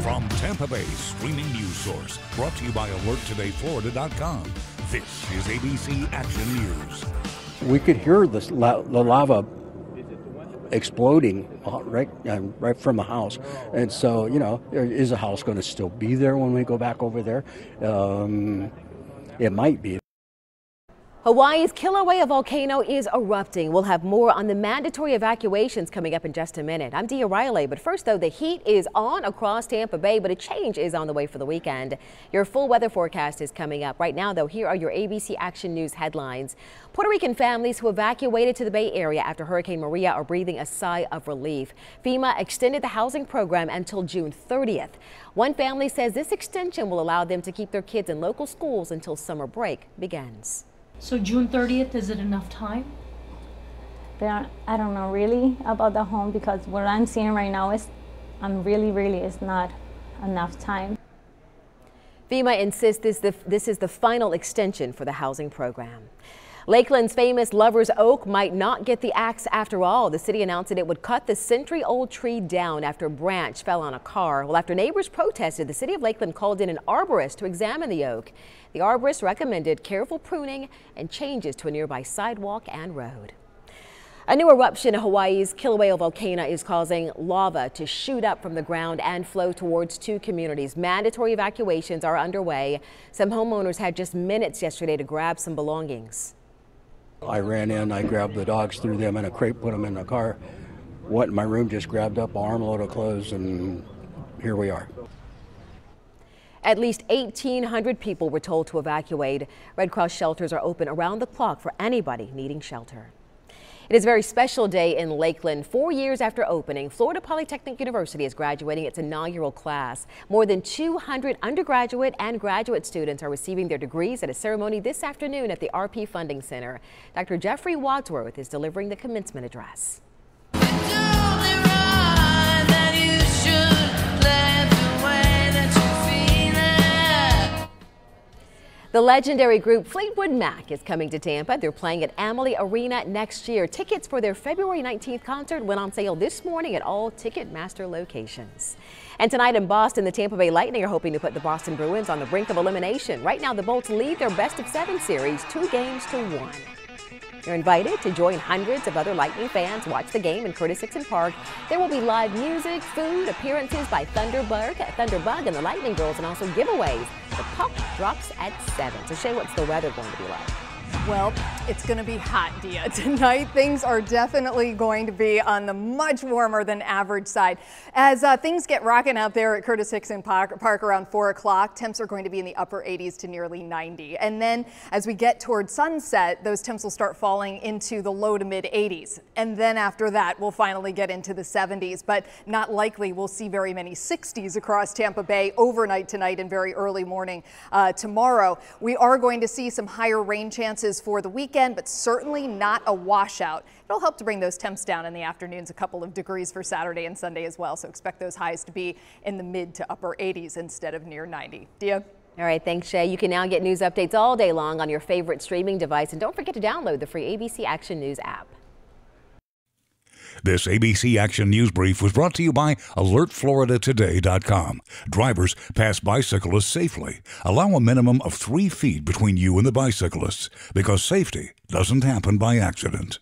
From Tampa Bay streaming news source, brought to you by AlertTodayFlorida.com. This is ABC Action News. We could hear the lava exploding right from the house. And so, is the house going to still be there when we go back over there? It might be. Hawaii's Kilauea volcano is erupting. We'll have more on the mandatory evacuations coming up in just a minute. I'm Dia Riley, but first though, the heat is on across Tampa Bay, but a change is on the way for the weekend. Your full weather forecast is coming up. Right now though, here are your ABC Action News headlines. Puerto Rican families who evacuated to the Bay Area after Hurricane Maria are breathing a sigh of relief. FEMA extended the housing program until June 30th. One family says this extension will allow them to keep their kids in local schools until summer break begins. So June 30th, is it enough time? I don't know really about the home, because what I'm seeing right now is it's not enough time. FEMA insists this is the final extension for the housing program. Lakeland's famous Lover's Oak might not get the axe after all. The city announced that it would cut the century-old tree down after a branch fell on a car. Well, after neighbors protested, the city of Lakeland called in an arborist to examine the oak. The arborist recommended careful pruning and changes to a nearby sidewalk and road. A new eruption in Hawaii's Kilauea volcano is causing lava to shoot up from the ground and flow towards two communities. Mandatory evacuations are underway. Some homeowners had just minutes yesterday to grab some belongings. I ran in, I grabbed the dogs, threw them in a crate, put them in the car, went in my room, just grabbed up an armload of clothes, and here we are. At least 1,800 people were told to evacuate. Red Cross shelters are open around the clock for anybody needing shelter. It is a very special day in Lakeland. 4 years after opening, Florida Polytechnic University is graduating its inaugural class. More than 200 undergraduate and graduate students are receiving their degrees at a ceremony this afternoon at the RP Funding Center. Dr. Jeffrey Wadsworth is delivering the commencement address. The legendary group Fleetwood Mac is coming to Tampa. They're playing at Amalie Arena next year. Tickets for their February 19th concert went on sale this morning at all Ticketmaster locations. And tonight in Boston, the Tampa Bay Lightning are hoping to put the Boston Bruins on the brink of elimination. Right now, the Bolts lead their best-of-7 series 2-1. You're invited to join hundreds of other Lightning fans. Watch the game in Curtis Dixon Park. There will be live music, food, appearances by Thunderbug and the Lightning Girls, and also giveaways. The puck drops at 7. So Shay, what's the weather going to be like? Well, it's going to be hot, Dia. Tonight, things are definitely going to be on the much warmer than average side. As things get rocking out there at Curtis Dixon Park around 4 o'clock, temps are going to be in the upper 80s to nearly 90. And then as we get toward sunset, those temps will start falling into the low to mid 80s. And then after that, we'll finally get into the 70s, but not likely we'll see very many 60s across Tampa Bay overnight tonight and very early morning tomorrow. We are going to see some higher rain chances for the weekend, but certainly not a washout. It'll help to bring those temps down in the afternoons a couple of degrees for Saturday and Sunday as well. So expect those highs to be in the mid to upper 80s instead of near 90. Dia? All right, thanks, Shay. You can now get news updates all day long on your favorite streaming device. And don't forget to download the free ABC Action News app. This ABC Action News Brief was brought to you by AlertFloridaToday.com. Drivers pass bicyclists safely. Allow a minimum of 3 feet between you and the bicyclists, because safety doesn't happen by accident.